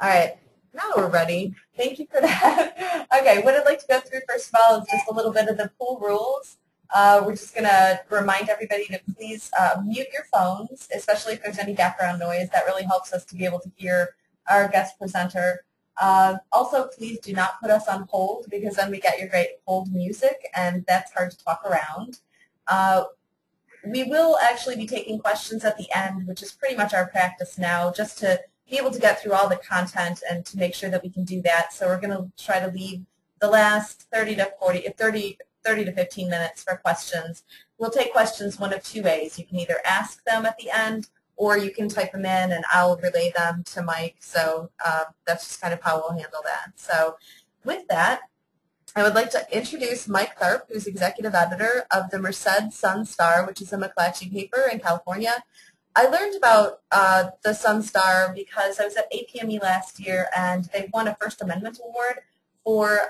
All right, now we're ready. Thank you for that. Okay, what I'd like to go through first of all is just a little bit of the pool rules. We're just going to remind everybody to please mute your phones, especially if there's any background noise. That really helps us to be able to hear our guest presenter. Also, please do not put us on hold because then we get your great hold music, and that's hard to talk around. We will actually be taking questions at the end, which is pretty much our practice now, just to be able to get through all the content and to make sure that we can do that. So we're going to try to leave the last 30 to 15 minutes for questions. We'll take questions one of two ways. You can either ask them at the end, or you can type them in and I'll relay them to Mike. So that's just kind of how we'll handle that. So with that, I would like to introduce Mike Tharp, who's executive editor of the Merced Sun Star, which is a McClatchy paper in California. I learned about the Sun Star because I was at APME last year, and they won a First Amendment award for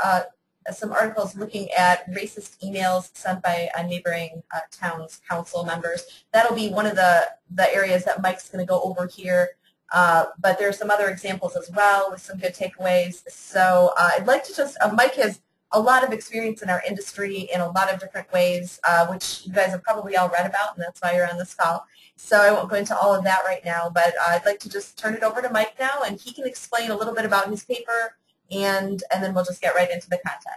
some articles looking at racist emails sent by neighboring towns' council members. That'll be one of the areas that Mike's going to go over here. But there are some other examples as well with some good takeaways. So I'd like to just, Mike has a lot of experience in our industry in a lot of different ways, which you guys have probably all read about, and that's why you're on this call. So I won't go into all of that right now, but I'd like to just turn it over to Mike now, and he can explain a little bit about his paper, and then we'll just get right into the content.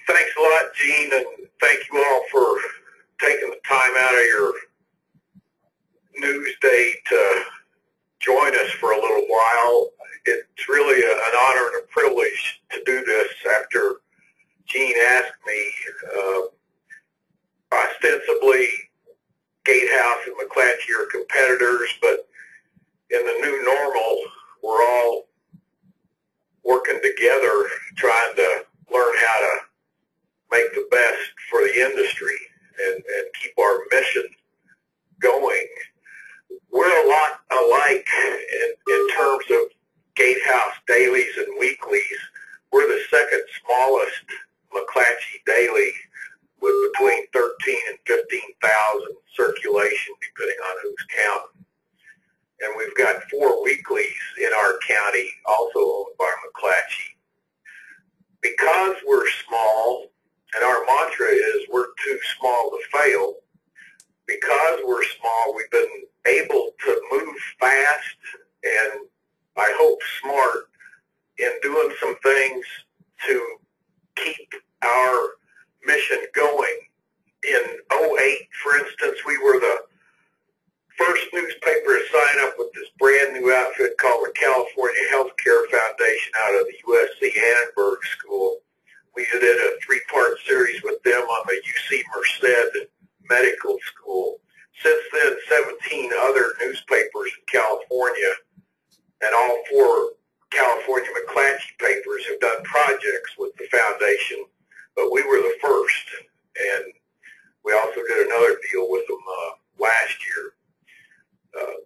Thanks a lot, Jean, and thank you all for taking the time out of your news day to join us for a little while. It's really an honor and a privilege to do this after Jean asked me. Ostensibly, Gatehouse and McClatchy are competitors, but in the new normal, we're all working together trying to learn how to make the best for the industry and keep our mission going. We're a lot alike in terms of Gatehouse dailies and weeklies. We're the second smallest McClatchy daily with between 13 and 15,000 circulation, depending on who's counting. And we've got 4 weeklies in our county, also owned by McClatchy. Because we're small, and our mantra is we're too small to fail, because we're small, we've been able to move fast and I hope smart in doing some things to keep our mission going. In '08, for instance, we were the first newspaper to sign up with this brand new outfit called the California Healthcare Foundation out of the USC Annenberg School. We did a 3-part series with them on the UC Merced Medical School. Since then, 17 other newspapers in California and all 4 California McClatchy papers have done projects with the foundation, but we were the first, and we also did another deal with them last year.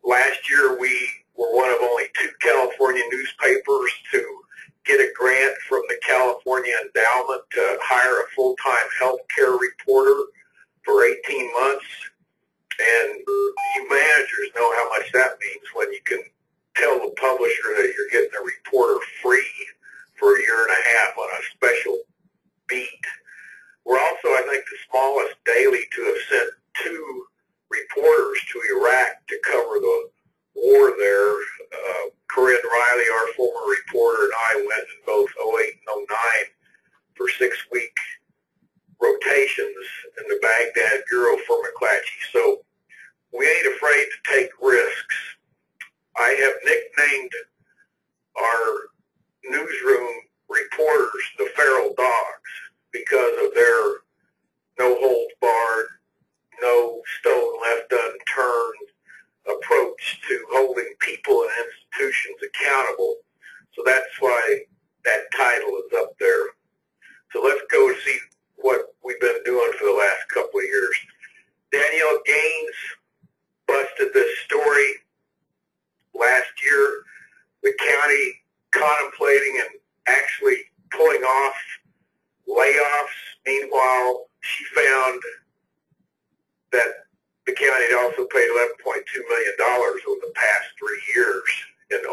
Last year, we were one of only 2 California newspapers to get a grant from the California Endowment to hire a full-time healthcare reporter for 18 months. And you managers know how much that means when you can tell the publisher that you're getting a reporter free for a year and a half on a special beat. We're also, I think, the smallest daily to have sent 2 reporters to Iraq to cover the war there. Corinne Riley, our former reporter, and I went in both '08 and '09 for 6-week rotations in the Baghdad Bureau for McClatchy. So we ain't afraid to take risks. I have nicknamed our newsroom reporters the feral dogs because of their no holds barred, no stone left unturned approach to holding people and institutions accountable. So that's why that title is up there. So let's go see what we've been doing for the last couple of years. Danielle Gaines busted this story last year. The county contemplating and actually pulling off layoffs. Meanwhile, she found that the county had also paid $11.2 million over the past 3 years in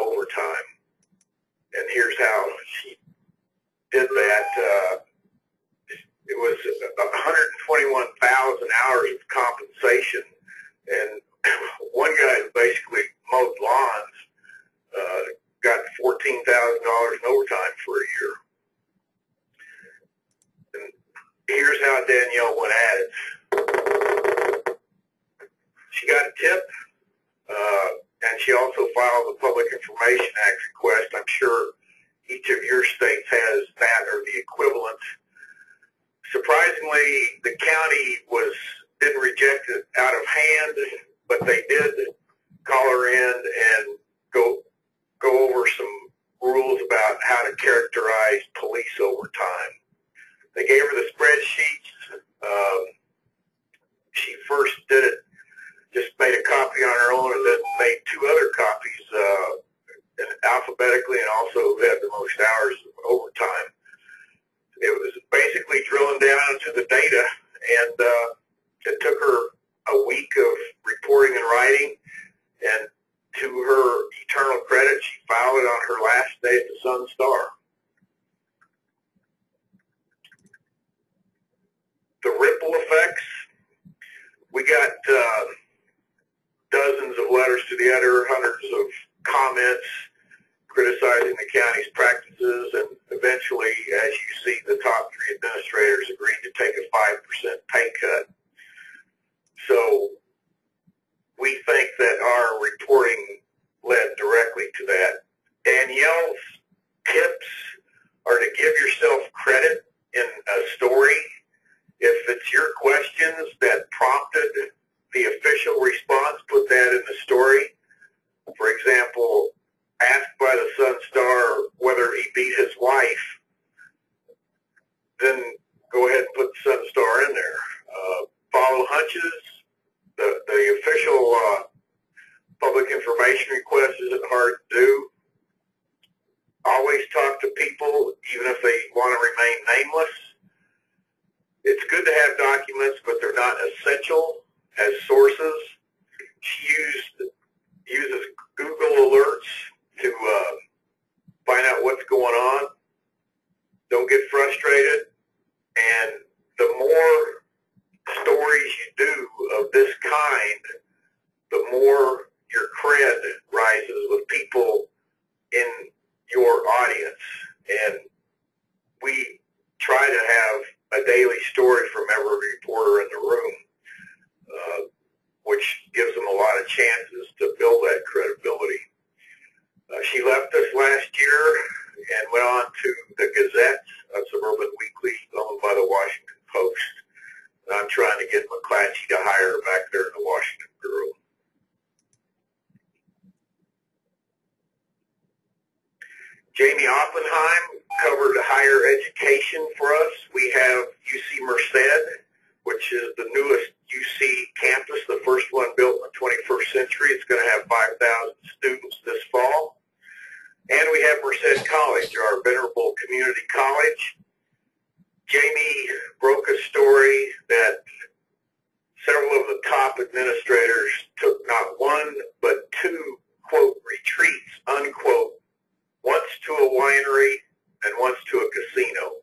she also filed the Public Information Act request. I'm sure each of your states has that or the equivalent. Surprisingly, the county didn't reject it out of hand, but they did call her in and go over some rules about how to characterize police overtime. They gave her the spreadsheets. She first did it, just made a copy on her own, and then made 2 other copies alphabetically, and also had the most hours of overtime. It was basically drilling down into the data, and it took her a week of reporting and writing, and to her eternal credit, she filed it on her last day at the Sun-Star. The ripple effects, we got dozens of letters to the editor, hundreds of comments criticizing the county's practices, and eventually, as you see, the top 3 administrators agreed to take a 5% pay cut. So we think that our reporting led directly to that. Danielle's tips are to give yourself credit in a story. If it's your questions that prompted the official response, put that in the story. For example, asked by the Sun-Star whether he beat his wife, then go ahead and put the Sun-Star in there. Follow hunches. The official public information request isn't hard to do. Always talk to people, even if they want to remain nameless. It's good to have documents, but they're not essential as sources. She uses Google Alerts to find out what's going on. Don't get frustrated. And the more stories you do of this kind, the more your cred rises with people in your audience. And we try to have a daily story from every reporter in the room, which gives them a lot of chances to build that credibility. She left us last year and went on to the Gazette, a suburban weekly owned by the Washington Post. And I'm trying to get McClatchy to hire her back there in the Washington Bureau. Jamie Oppenheim covered higher education for us. We have UC Merced, which is the newest UC campus, the first one built in the 21st century. It's going to have 5,000 students this fall. And we have Merced College, our venerable community college. Jamie broke a story that several of the top administrators took not one, but 2, quote, retreats, unquote, once to a winery and once to a casino.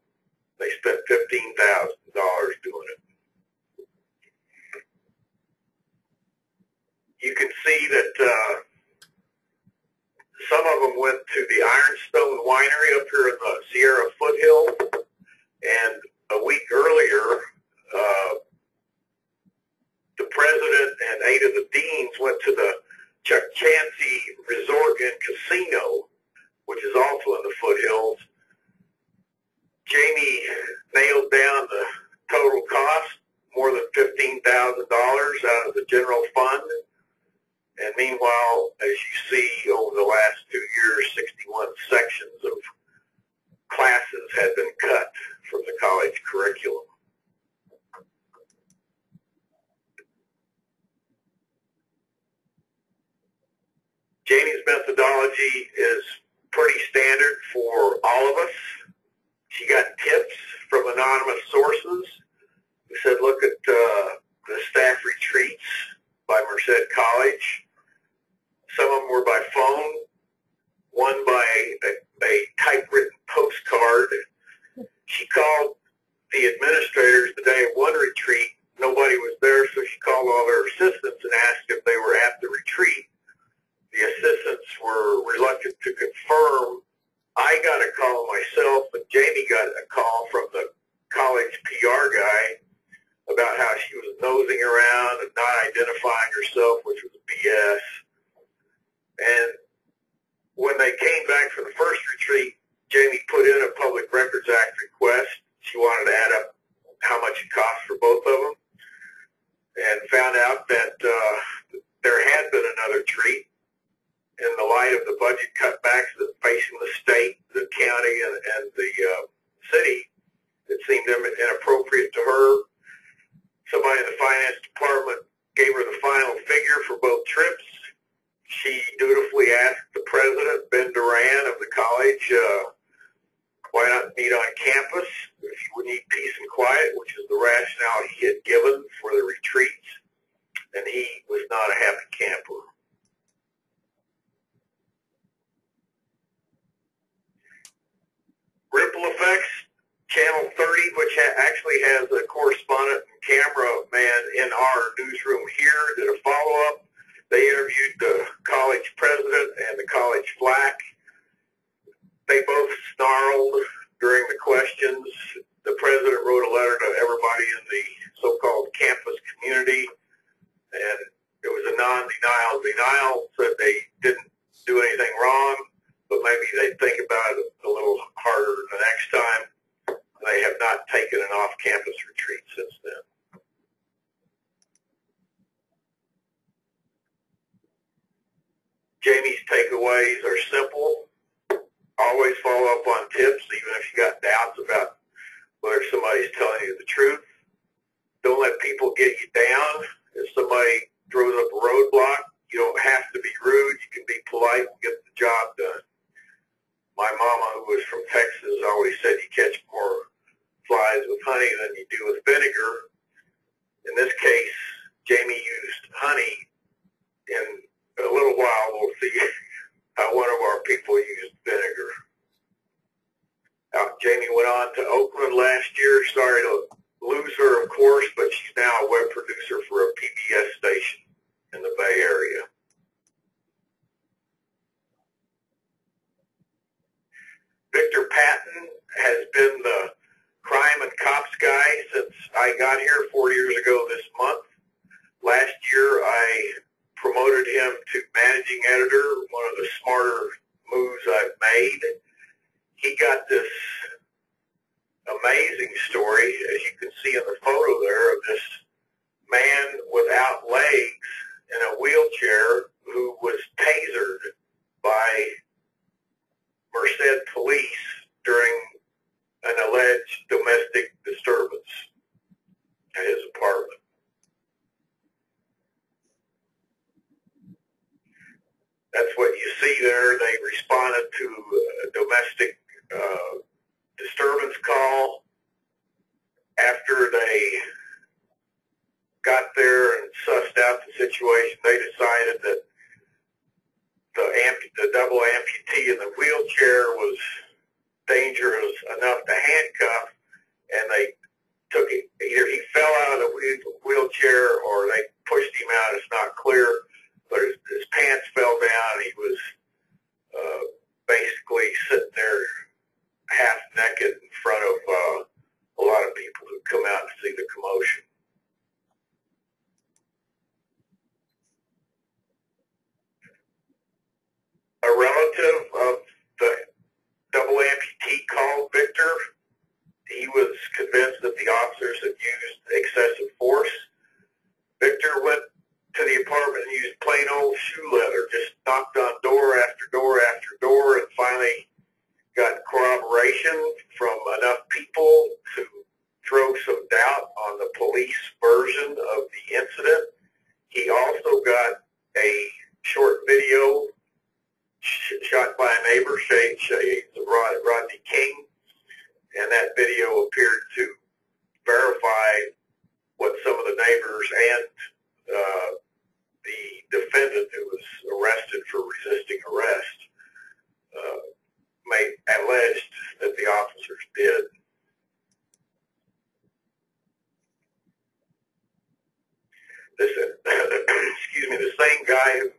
They spent $15,000 doing it. You can see that some of them went to the Ironstone Winery up here in the Sierra Foothill, and a week earlier, the president and 8 of the deans went to the Chuck Chansey Resort and Casino, which is also in the foothills. Jamie nailed down the total cost, more than $15,000 out of the general fund. And meanwhile, as you see, over the last 2 years, 61 sections of classes had been cut from the college curriculum. Jamie's methodology is pretty standard for all of us. She got tips from anonymous sources who said, look at the staff retreats by Merced College. Some of them were by phone, one by a typewritten postcard. She called the administrators the day of one retreat. Nobody was there, so she called all their assistants and asked if they were at the retreat. The assistants were reluctant to confirm. I got a call myself, and Jamie got a call from the college PR guy about how she was nosing around and not identifying herself, which was BS. put in a Public Records Act request. She wanted to add up how much it cost for both of them, and found out that there had been another treat. In the light of the budget cutbacks that facing the state, the county, and the city, it seemed inappropriate to her. Somebody in the finance department gave her the final figure for both trips. She dutifully asked the president, Ben Duran of the college, why not meet on campus if you would need peace and quiet, which is the rationale he had given for the retreats, and he was not a happy camper. Ripple effects. Channel 30, which actually has a correspondent and cameraman in our newsroom here, did a follow-up. They interviewed the college president and the college flack. They both snarled during the questions. The president wrote a letter to everybody in the so-called campus community, and it was a non-denial denial, said they didn't do anything wrong, but maybe they'd think about it a little harder the next time. They have not taken an off-campus retreat since then. Jamie's takeaways are simple. Always follow up on tips, even if you got doubts about whether somebody's telling you the truth. Don't let people get you down. If somebody throws up a roadblock, you don't have to be rude. You can be polite and get the job done. My mama, who was from Texas, always said you catch more flies with honey than you do with vinegar. In this case, Jamie used honey. In a little while, we'll see how one of our people used vinegar. Jamie went on to Oakland last year. Sorry to lose her, of course, but she's now a web producer for a PBS station in the Bay Area. Victor Patton has been the crime and cops guy since I got here 4 years ago this month. Last year I promoted him to managing editor, one of the smarter moves I've made. He got this amazing story, as you can see in the photo there, of this man without legs in a wheelchair who was tasered by Merced police during an alleged domestic disturbance at his apartment. That's what you see there. They responded to a domestic disturbance call. After they got there and sussed out the situation, they decided that the double amputee in the wheelchair was dangerous enough to handcuff, and they took it. Either he fell out of the wheelchair or they pushed him out. It's not clear, but his pants fell down. He was basically sitting there half naked in front of a lot of people who come out to see the commotion. A relative of the double amputee called Victor. He was convinced that the officers had used excessive force. Victor went to the apartment and used plain old shoe leather, just knocked on door after door after door, and finally got corroboration from enough people to throw some doubt on the police version of the incident. He also got a short video shot by a neighbor, Rodney King, and that video appeared to verify what some of the neighbors and the defendant, who was arrested for resisting arrest, alleged that the officers did. Excuse me, the same guy who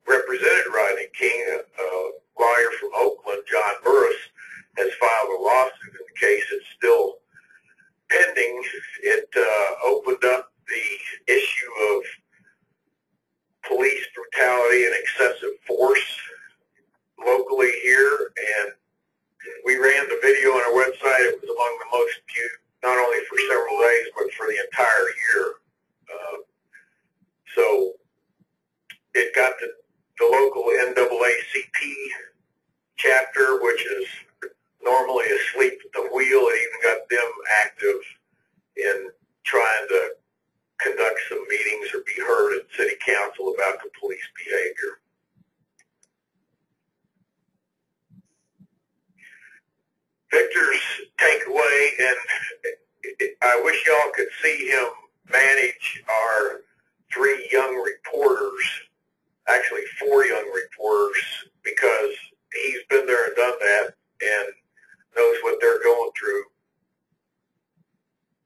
represented Rodney King, a lawyer from Oakland, John Burris, has filed a lawsuit in the case. It's still pending. It opened up the issue of police brutality and excessive force locally here, and we ran the NAACP chapter, which is normally asleep at the wheel. It even got them active in trying to conduct some meetings or be heard at city council about the police behavior. Victor's takeaway, and I wish y'all could see him manage our 3 young reporters, actually 4 young reporters, because he's been there and done that and knows what they're going through.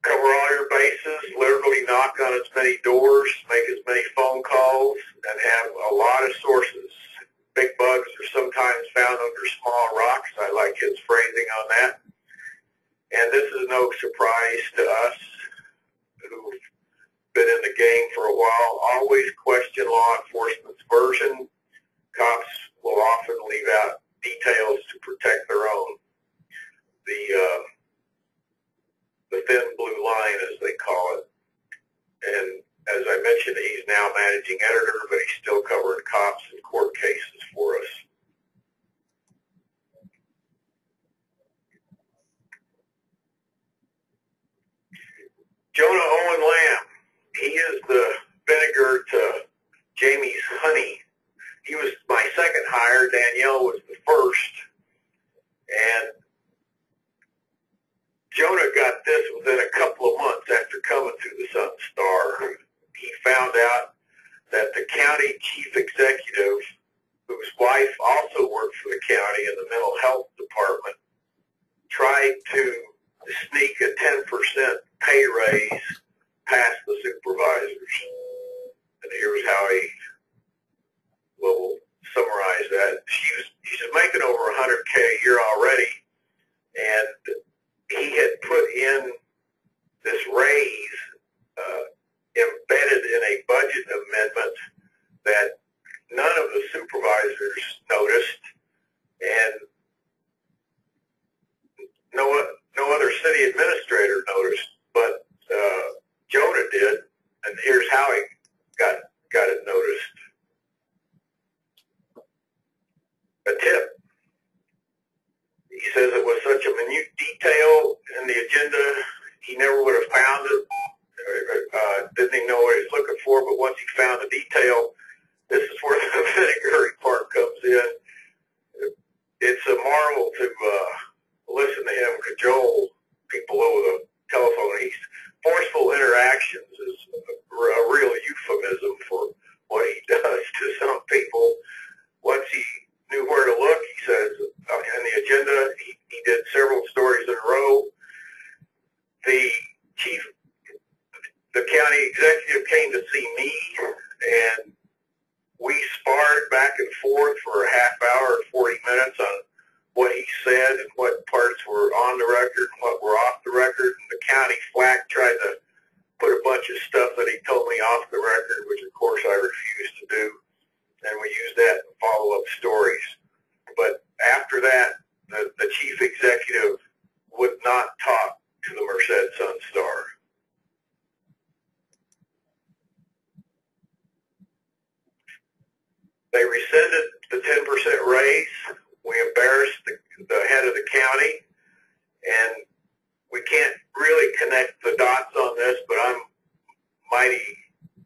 Cover all your bases, literally knock on as many doors, make as many phone calls, and have a lot of sources. Big bugs are sometimes found under small rocks. I like his phrasing on that. And this is no surprise to us who've been in the game for a while. Always question law enforcement's version. Cops will often leave out details to protect their own. The thin blue line, as they call it. And as I mentioned, he's now managing editor, but he's still covering cops and court cases for us. Jonah Owen Lamb, he is the vinegar to Jamie's honey. He was my second hire. Danielle was the first. And Jonah got this within a couple of months after coming to the Sun Star. He found out that the county chief executive, whose wife also worked for the county in the mental health department, tried to sneak a 10% pay raise past the supervisors. And here's how he will summarize that. She's making over $100K a year already, and he had put in this raise embedded in a budget amendment that none of the supervisors noticed, and no other city administrator noticed, but Jonah did, and here's how he got it noticed. A tip. He says it was such a minute detail in the agenda, he never would have found it. Didn't even know what he was looking for, but once he found the detail, this is where the vinegar part comes in. It's a marvel to listen to him cajole people over the telephone. Forceful interactions is a real euphemism for what he does to some people. Once he knew where to look, he says, in the agenda, he did several stories in a row. The county executive came to see me, and we sparred back and forth for a half hour and 40 minutes on what he said and what parts were on the record and what were off the record. And the county flack tried to put a bunch of stuff that he told me off the record, which of course I refused to do. And we used that in follow-up stories. But after that, the chief executive would not talk to the Merced Sun Star. They rescinded the 10% raise. We embarrassed the head of the county, and we can't really connect the dots on this, but I'm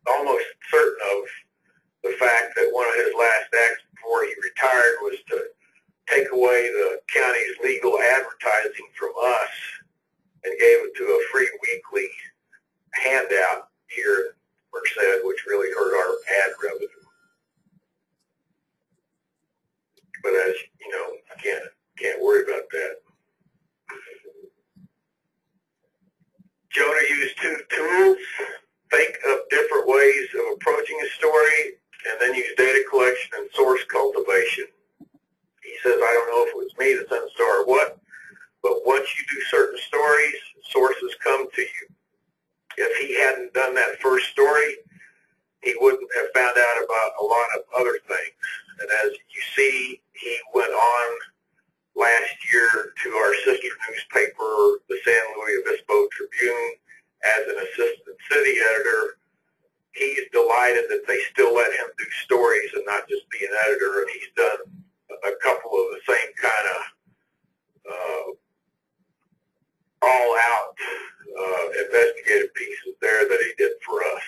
almost certain of the fact that one of his last acts before he retired was to take away the county's legal advertising from us and gave it to a free weekly handout here in Merced, which really hurt our ad revenue. But as you know, can't worry about that. Jonah used 2 tools. Think of different ways of approaching a story, and then use data collection and source cultivation. He says, I don't know if it was me, the Sun Star, or what, but once you do certain stories, sources come to you. If he hadn't done that first story, he wouldn't have found out about a lot of other things. And as you see, he went on last year he's done a couple of the same kind of all-out investigative pieces there that he did for us.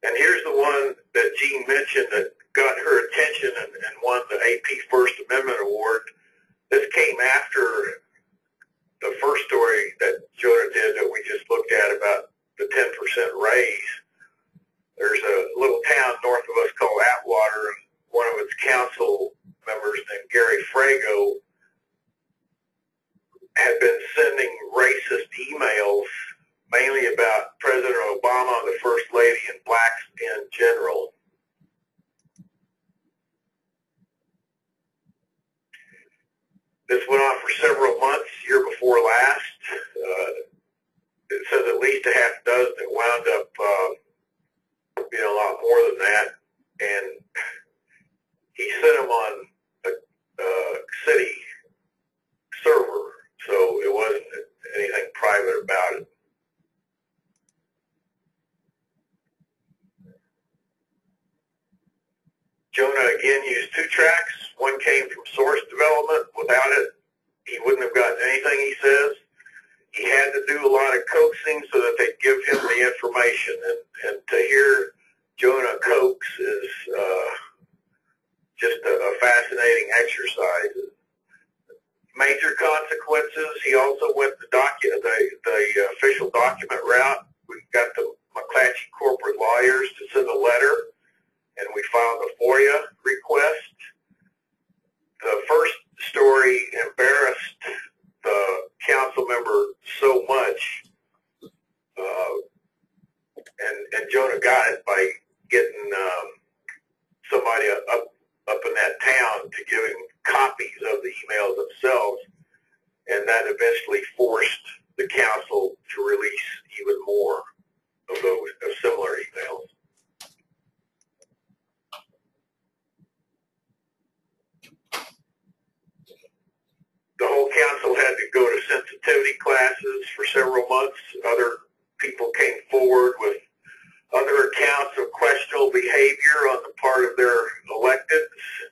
And here's the one that Jean mentioned that got her attention and won the AP First Amendment Award. This came after the first story that Jonah did that we just looked at about the 10% raise. There's a little town north of us called Atwater, and one of its council members named Gary Frago had been sending racist emails mainly about President Obama, the First Lady, and blacks in general. This went on for several months, year before last. It says at least a half dozen. It wound up being a lot more than that. And he sent them on a city server, so it wasn't anything private about it. Jonah again used 2 tracks. One came from source development. Without it, he wouldn't have gotten anything, he says. He had to do a lot of coaxing so that they'd give him the information. And to hear Jonah coax is just a fascinating exercise. Major consequences. He also went the official document route. We got the McClatchy corporate lawyers to send a letter, and we filed a FOIA request. The first story embarrassed the council member so much, and Jonah got it by getting somebody up in that town to give him copies of the emails themselves, and that eventually forced the council to release even more of similar emails. The whole council had to go to sensitivity classes for several months. Other people came forward with other accounts of questionable behavior on the part of their electeds.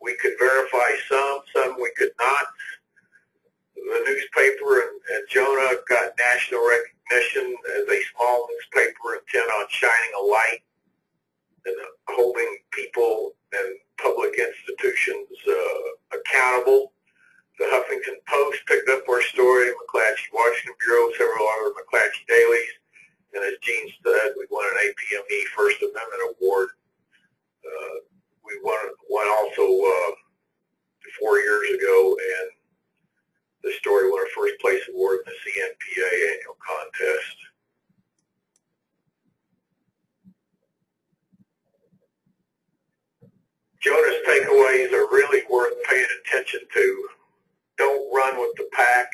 We could verify some we could not. The newspaper and Jonah got national recognition as a small newspaper intent on shining a light and holding people and public institutions accountable. The Huffington Post picked up our story, McClatchy Washington Bureau, several other McClatchy dailies, and as Gene said, we won an APME First Amendment Award. We won also 4 years ago, and the story won a first place award in the CNPA annual contest. Jonah's takeaways are really worth paying attention to. Don't run with the pack.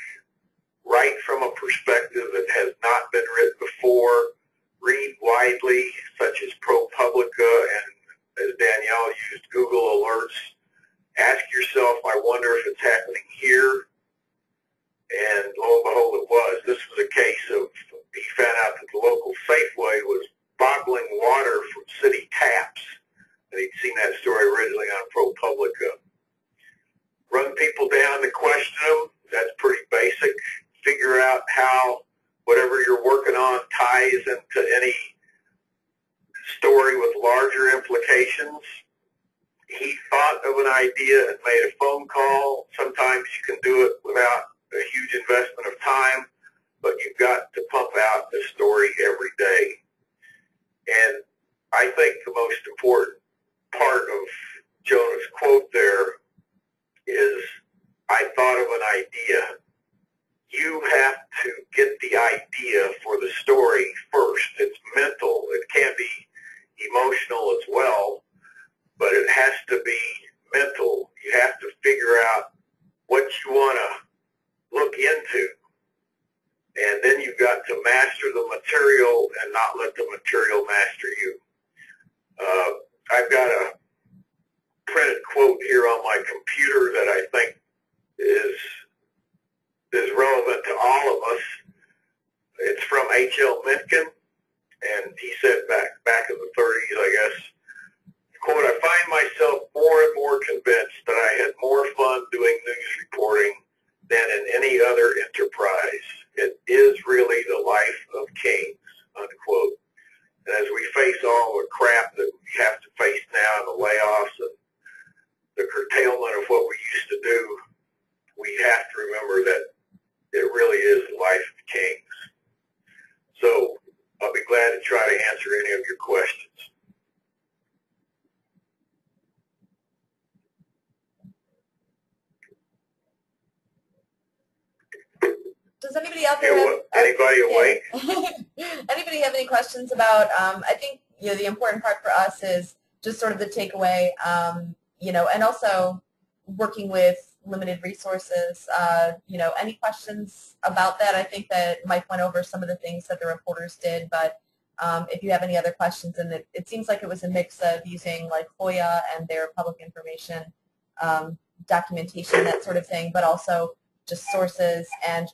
Write from a perspective that has not been written before. Read widely, such as ProPublica, and as Danielle used, Google Alerts. Ask yourself, I wonder if it's happening here. And lo and behold, it was. This was a case of, he found out that the local Safeway was bottling water from city taps. And he'd seen that story originally on ProPublica. Run people down to question them. That's pretty basic. Figure out how whatever you're working on ties into any story with larger implications. He thought of an idea and made a phone call. Sometimes you can do it without a huge investment of time, but you've got to pump out the story every day. And I think the most important part of Jonah's quote there is, I thought of an idea. You have to get the idea for the story first. It's mental. It can be emotional as well, but it has to be mental. You have to figure out what you want to look into, and then you've got to master the material and not let the material master you. I've got a printed quote here on my computer that I think is relevant to all of us. It's from H.L. Mencken, and he said back in the 30s, I guess, quote, "I find myself more and more convinced that I had more fun doing news reporting than in any other enterprise. It is really the life of kings," unquote. And as we face all the crap that we have to face now, the layoffs and the curtailment of what we used to do, we have to remember that it really is the life of kings. So I'll be glad to try to answer any of your questions. Does anybody out there have, anybody awake? Anybody have any questions about, I think, the important part for us is just sort of the takeaway, and also working with limited resources, any questions about that? I think that Mike went over some of the things that the reporters did, but if you have any other questions, and it seems like it was a mix of using like FOIA and their public information documentation, that sort of thing, but also just sources and,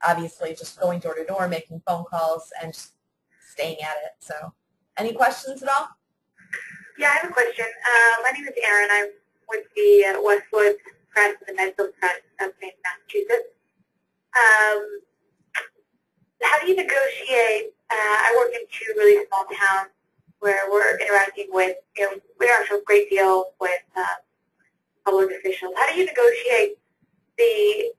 obviously just going door to door, making phone calls, and just staying at it. So any questions at all? Yeah, I have a question. My name is Erin. I'm with the Westwood Press and the Medfield Press of Massachusetts. How do you negotiate? I work in two really small towns where we're interacting with, we interact a great deal with public officials. How do you negotiate the,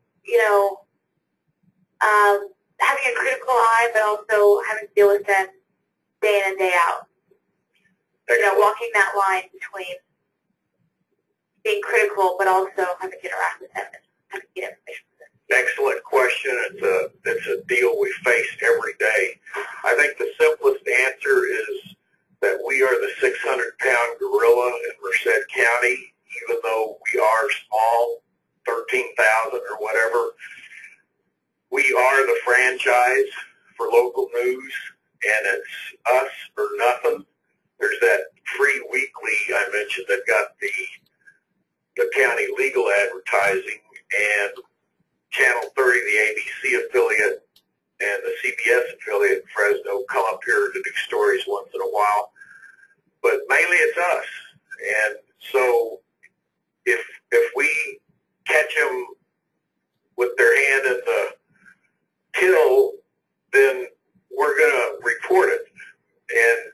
having a critical eye, but also having to deal with them day in and day out? Walking that line between being critical, but also having to interact with them and having to get information from them. Excellent question. It's a deal we face every day. I think the simplest answer is that we are the 600-pound gorilla in Merced County, even though we are small, 13,000 or whatever. We are the franchise for local news, and it's us or nothing. There's that free weekly I mentioned that got the county legal advertising, and Channel 30, the ABC affiliate, and the CBS affiliate in Fresno come up here to do stories once in a while. But mainly it's us. And so if we catch them with their hand in the till, then we're going to report it. And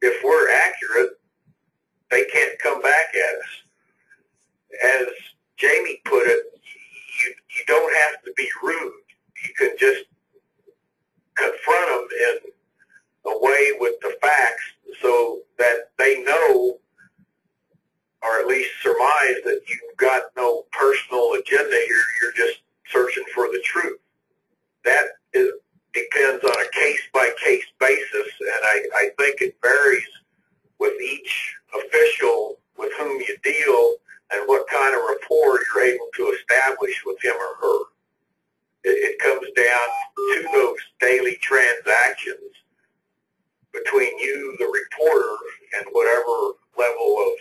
if we're accurate, they can't come back at us. As Jamie put it, you don't have to be rude. You can just confront them in a way with the facts so that they know, or at least surmise, that you've got no personal agenda here. You're just searching for the truth. That depends on a case-by-case basis, and I think it varies with each official with whom you deal and what kind of rapport you're able to establish with him or her. It comes down to those daily transactions between you, the reporter, and whatever level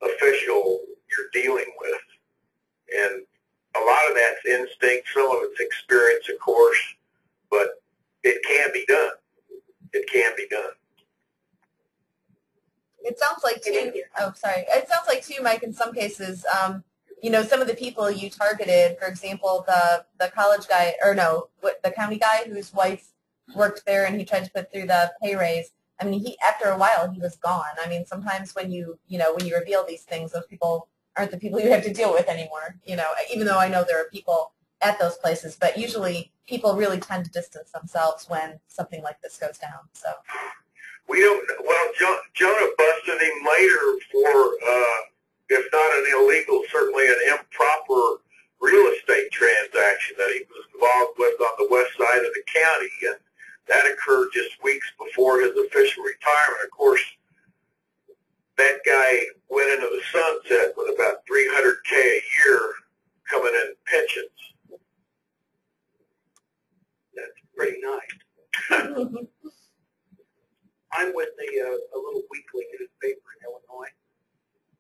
of official you're dealing with. And a lot of that's instinct, some of it's experience, of course, but it can be done. It can be done. It sounds like too. Oh, sorry. It sounds like too, Mike. In some cases, some of the people you targeted. For example, the college guy, or no, the county guy whose wife worked there, and he tried to put through the pay raise. I mean, after a while he was gone. I mean, sometimes when you reveal these things, those people aren't the people you have to deal with anymore. Even though I know there are people at those places, but usually people really tend to distance themselves when something like this goes down. So. We don't. Well, Jonah busted him later for, if not an illegal, certainly an improper real estate transaction that he was involved with on the west side of the county, and that occurred just weeks before his official retirement. Of course, that guy went into the sunset with about $300K a year coming in pensions. That's pretty nice. I'm with a little weekly newspaper in Illinois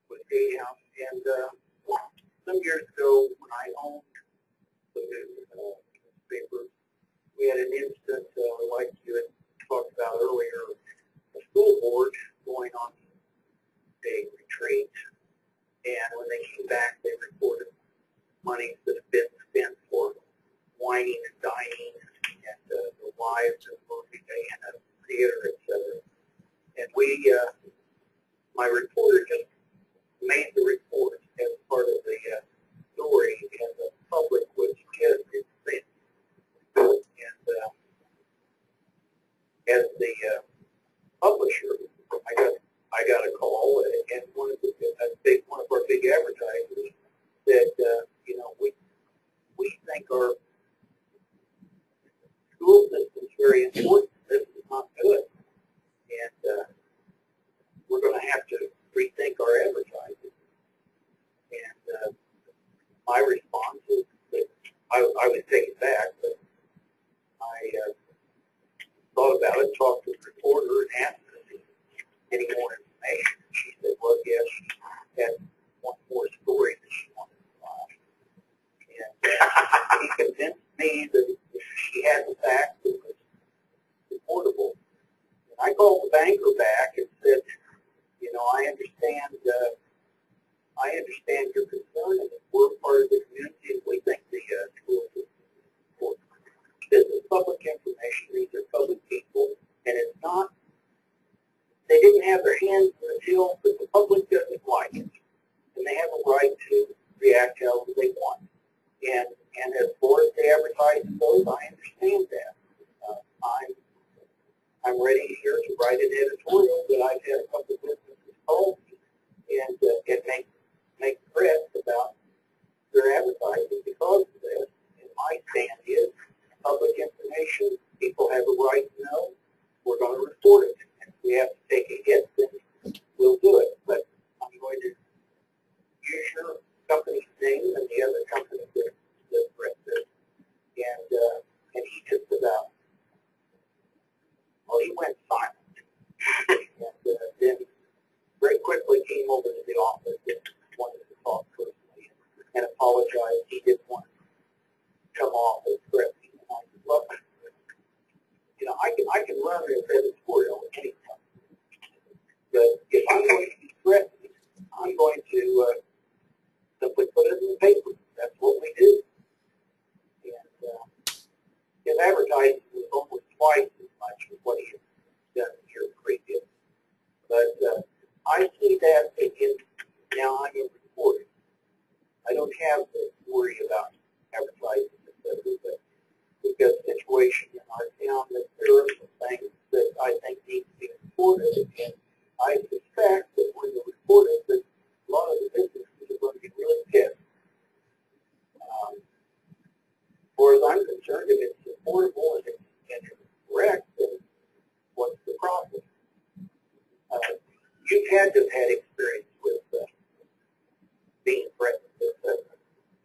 with Gatehouse, and some years ago when I owned the newspaper, we had an instance, like you had talked about earlier, the school board going on a retreat, and when they came back, they reported money that had been spent for wining and dining and the wives of movie day and a theater, etc. And my reporter just made the report as part of the story, and the public was just incensed. And as the publisher, I got a call, and one of our big advertisers said, we think our school system is very important. This is not good, and we're going to have to rethink our advertising. And my response is that I would take it back, but I thought about it, talked to the reporter, and asked her any more information. She said, well, yes, she had one more story that she wanted to file. And he convinced me that she had the facts, it was reportable. And I called the banker back and said, I understand your concern, and we're part of the community, and we think the school is important. This is public information. These are public people, and it's not, they didn't have their hands in the till, but the public doesn't like it. And they have a right to react however they want. And as far as the advertising goes, I understand that. I'm ready here to write an editorial that I've had a couple of businesses call me and make threats about their advertising because of this. And my stand is public information. People have a right to know. We're going to report it. And if we have to take a hit, then we'll do it. But I'm going to use your company's name and the other company that threat this. And he just about, well, he went silent. And then very quickly came over to the office and wanted to talk personally and apologized. He didn't want to come off as threatening. And I said, well, I can run this editorial at any time. But if I'm going to be threatened, I'm going to simply put it in the paper. That's what we do. And his advertising was almost twice as much as what he had done the year previous. But I see that again. Now I'm a reporter. I don't have to worry about advertising, etc. But we've got a situation in our town that there are some things that I think need to be reported, and I suspect that when you report it, that a lot of the businesses are going to be really pissed. As far as I'm concerned, if it's affordable and it's correct, then what's the problem? You've had to have had experience with being threatened.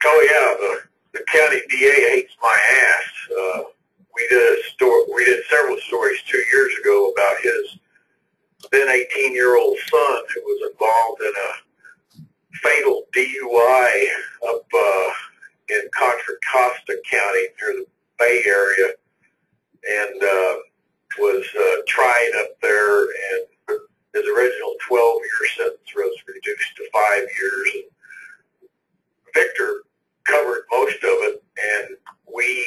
Oh yeah, the county DA hates my ass. We did several stories 2 years ago about his then 18-year-old son who was involved in a fatal DUI up in Contra Costa County near the Bay Area, and was tried up there, and his original 12-year sentence was reduced to 5 years. And Victor covered most of it, and we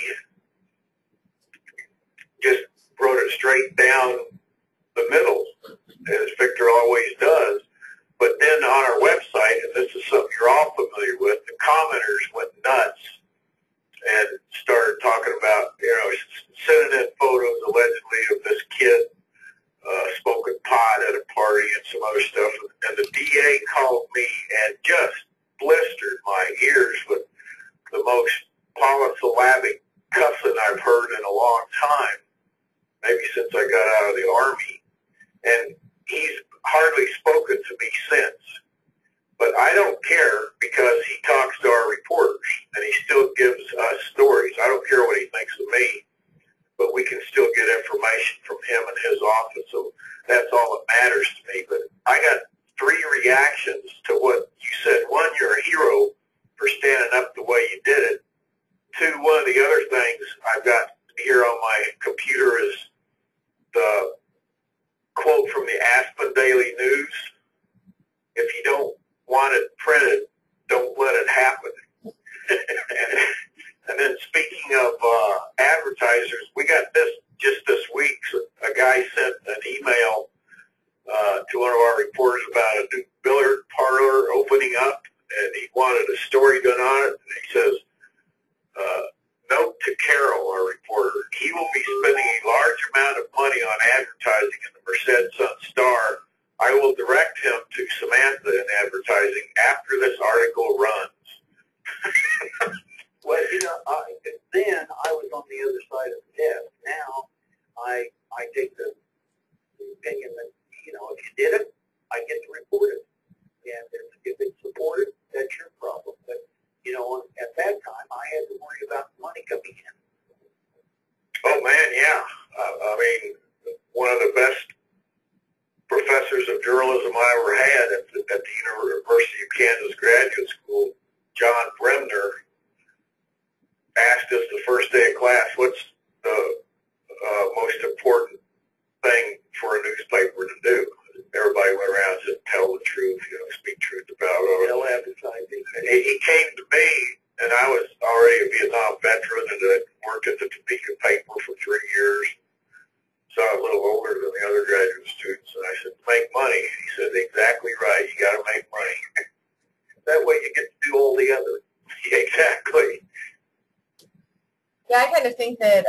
just wrote it straight down the middle, as Victor always does. But then on our website, and this is something you're all familiar with, the commenters went nuts and started talking about, sending in photos allegedly of this kid smoking pot at a party and some other stuff. And the DA called me and just blistered my ears with the most polysyllabic cussing I've heard in a long time, maybe since I got out of the Army. And he's hardly spoken to me since. But I don't care, because he talks to our reporters, and he still gives us stories. I don't care what he thinks of me, but we can still get information from him and his office, so that's all that matters to me. But I got 3 reactions to what you said. 1, you're a hero for standing up the way you did it. 2, one of the other things I've got here on daily news. If you don't want it printed, don't let it happen. And then speaking of advertisers, we got this just this week. A guy sent an email to one of our reporters about a new billiard parlor opening up, and he wanted a story done on it. And he says, note to Carol, our reporter, he will be spending a large amount of money on advertising in the Merced Sun-Star. I will direct him to Samantha in advertising after this article runs. Well, you know, then I was on the other side of the desk. Now I take the opinion that, you know, if you did it, I get to report it. And if it's supported, that's your problem. But, you know, at that time, I had to worry about the money coming in. Oh, man, yeah. I mean, one of the best professors of journalism I ever had at the University of Kansas Graduate School, John Bremner, asked us the first day of class, what's the most important thing for a newspaper to do? Everybody went around and said, tell the truth, you know, speak truth about it. No advertising. He came to me, and I was already a Vietnam veteran and had worked at the Topeka paper for 3 years. So I was a little older than the other graduate students, and I said, make money. He said, exactly right, you got to make money. That way you get to do all the other. Yeah, exactly. Yeah, I kind of think that,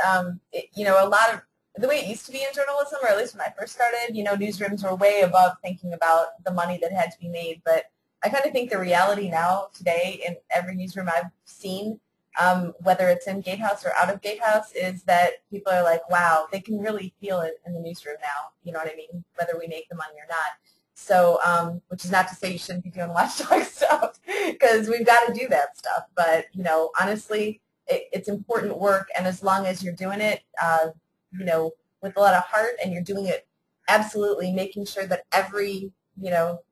you know, a lot of the way it used to be in journalism, or at least when I first started, you know, newsrooms were way above thinking about the money that had to be made. But I kind of think the reality now, today, in every newsroom I've seen, whether it's in Gatehouse or out of Gatehouse, is that people are like, wow, they can really feel it in the newsroom now, you know what I mean, whether we make the money or not. So, which is not to say you shouldn't be doing watchdog stuff, because we've got to do that stuff. But, you know, honestly, it's important work, and as long as you're doing it, you know, with a lot of heart, and you're doing it absolutely, making sure that every, you know,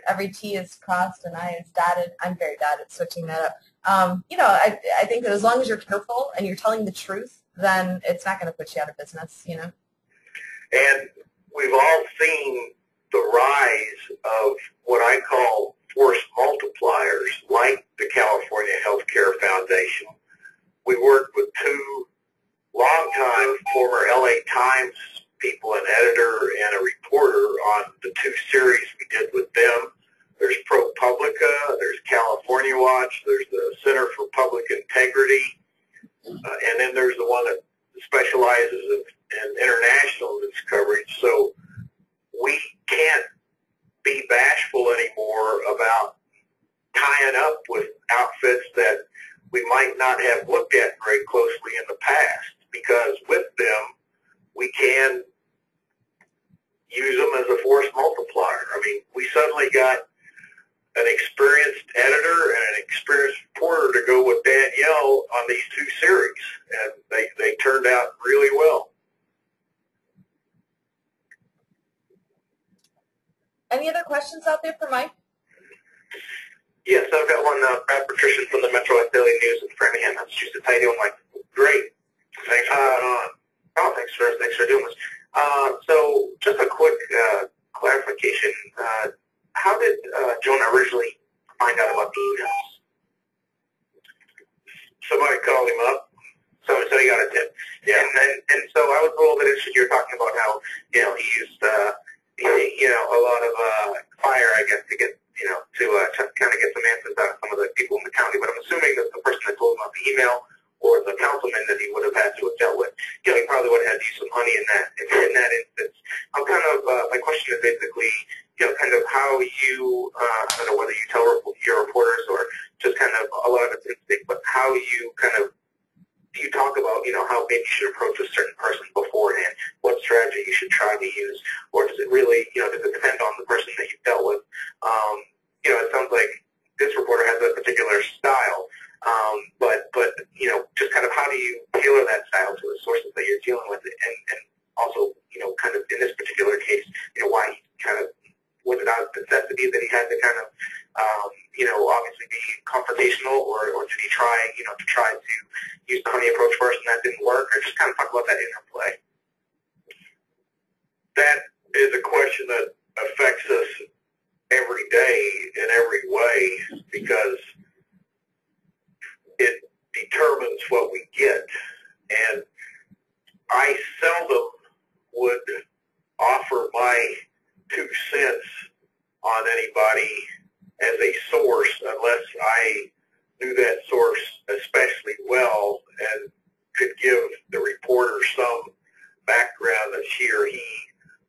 every T is crossed and I is dotted. I'm very bad at switching that up. You know, I think that as long as you're careful and you're telling the truth, then it's not going to put you out of business, you know. And we've all seen the rise of what I call force multipliers, like the California Healthcare Foundation. We worked with two longtime former LA Times people, an editor and a reporter, on the 2 series we did with them. There's ProPublica, there's California Watch, there's the Center for Public Integrity, and then there's the one that specializes in international news coverage. So we can't be bashful anymore about tying up with outfits that we might not have looked at very closely in the past, because with them we can use them as a force multiplier. I mean, we suddenly got an experienced editor and an experienced reporter to go with Danielle on these 2 series, and they turned out really well. Any other questions out there for Mike? Yes, I've got one. Brad Patrician from the Metro West Daily News in Framingham, Massachusetts. How you doing, Mike? Great. Thanks for coming on. Oh, thanks for doing this. So just a quick clarification. How did Jonah originally find out about the emails? Somebody called him up. So he got a tip. Yeah. And so I was a little bit interested. You were talking about how, you know, he used, you know, a lot of fire, I guess, to get, you know, to kind of get some answers out of some of the people in the county. But I'm assuming that the person that told him about the email, or the councilman that he would have had to have dealt with, you know, he probably would have had to use some honey in that instance. I'm kind of, my question is basically, you know, kind of how you, I don't know whether you tell your reporters or just kind of a lot of it's instinct, but how you kind of, do you talk about, you know, how maybe you should approach a certain person beforehand, what strategy you should try to use, or does it really, you know, does it depend on the person that you've dealt with? You know, it sounds like this reporter has a particular style, but you know, just kind of how do you tailor that style to the sources that you're dealing with, and also, you know, kind of in this particular case, you know, why he kind of, was it out of necessity that he had to kind of, you know, obviously be confrontational, or did he try, you know, to use the honey approach first and that didn't work, or just kind of talk about that interplay? That is a question that affects my 2 cents on anybody as a source unless I knew that source especially well and could give the reporter some background that she or he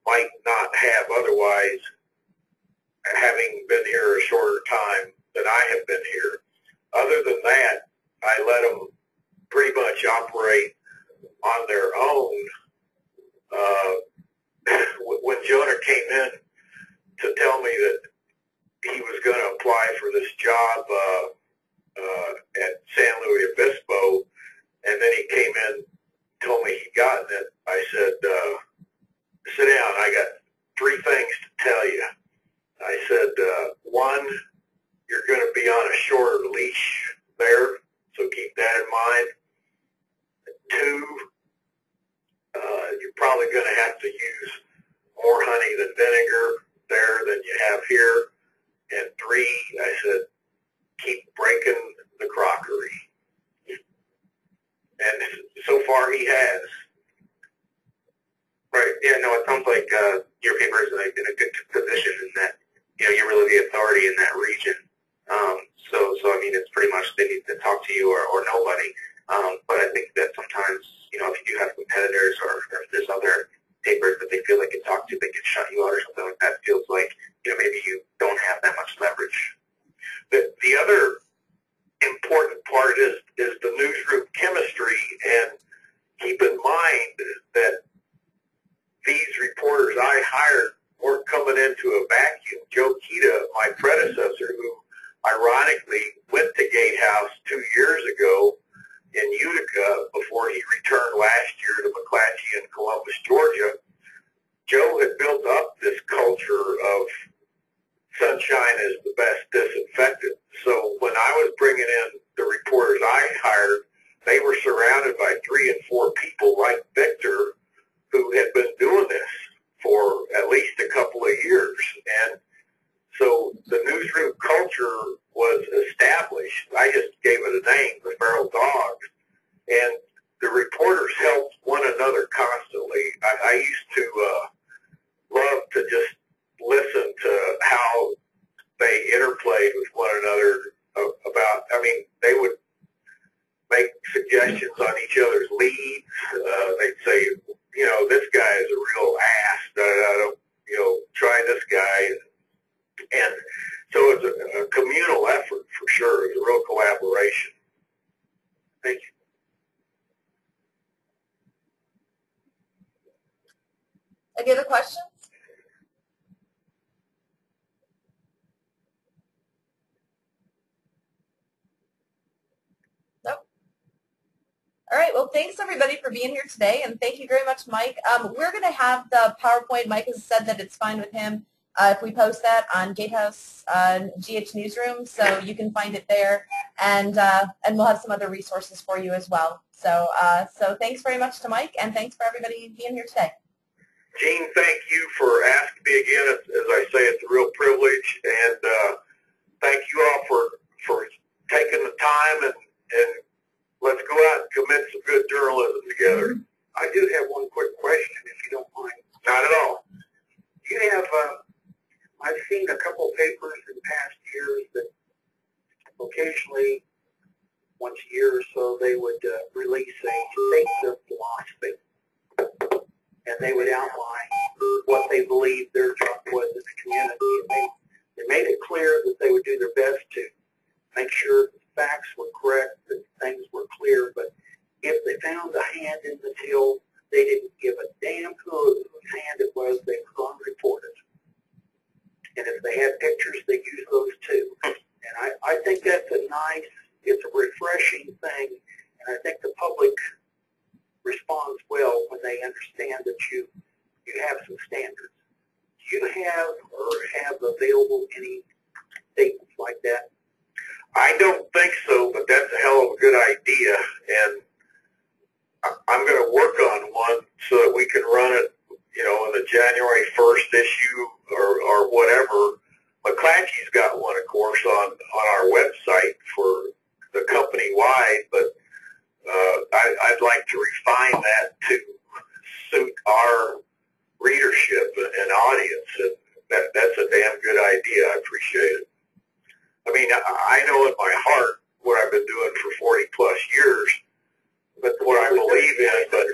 might not have otherwise, having been here a shorter time than I have been here. Other than that, I let them pretty much operate on their own. When Jonah came in to tell me that he was going to apply for this job at San Luis Obispo, and then he came in, told me he'd gotten it, I said, sit down, I got 3 things to tell you. I said, 1, you're going to be on a shorter leash there, so keep that in mind. 2, you're probably going to have to use more honey than vinegar there than you have here. And 3, I said, keep breaking the crockery. And so far he has. Right. Yeah, no, it sounds like your paper is in a good position in that, you're really the authority in that region. So I mean, it's pretty much they need to talk to you or nobody. But I think that sometimes, if you do have competitors or if there's other papers that they feel they can talk to, they can shut you out or something like that. It feels like, maybe you don't have that much leverage. The other important part is the newsroom chemistry, and keep in mind that these reporters I hired weren't coming into a vacuum. Joe Kita, my predecessor, who ironically went to Gatehouse 2 years ago in Utica before he returned last year to McClatchy in Columbus, Georgia, Joe had built up this culture of sunshine is the best disinfectant. So when I was bringing in the reporters I hired, they were surrounded by 3 and 4 people like Victor who had been doing this for at least a couple of years. And so the newsroom culture was established. I just gave it a name, the Feral Dogs. And the reporters helped one another constantly. I used to love to just listen to how they interplayed with one another about, they would make suggestions on each other's leads. They'd say, this guy is a real ass. Try this guy. And so it's a communal effort for sure. It's a real collaboration. Thank you. Any other questions? Nope. All right. Well, thanks everybody for being here today, and thank you very much, Mike. We're going to have the PowerPoint. Mike has said that it's fine with him if we post that on Gatehouse GH Newsroom, so you can find it there, and we'll have some other resources for you as well. So thanks very much to Mike, and thanks for everybody being here today. Gene, thank you for asking me again. As I say, it's a real privilege, and thank you all for taking the time, and let's go out and commit some good journalism together. I do have one quick question, if you don't mind. Not at all. You have, I've seen a couple of papers in past years that occasionally, once a year or so, they would release a statement of philosophy. And they would outline what they believed their job was in the community. And they made it clear that they would do their best to make sure the facts were correct, that things were clear. But if they found a hand in the till, they didn't give a damn whose hand it was. They were going to report it. And if they had pictures, they used those too. And I think that's it's a refreshing thing. And I think the public responds well when they understand that you have some standards. Do you have or have available any statements like that? I don't think so, but that's a hell of a good idea, and I'm going to work on one so that we can run it, in the January 1st issue or whatever. McClatchy's got one, of course, on our website for the company-wide, but I'd like to refine that to suit our readership, and I know in my heart what I've been doing for 40 plus years. That's what I believe in. But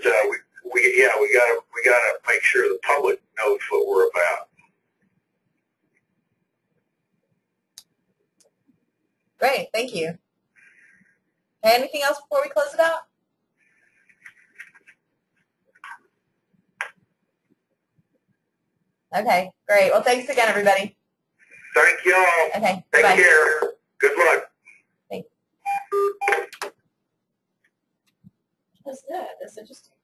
we gotta make sure the public knows what we're about. Great, thank you. Anything else before we close it out? Okay, great. Well, thanks again, everybody. Thank y'all. Okay, take bye. care. Good luck. Thanks. That's good. That's interesting.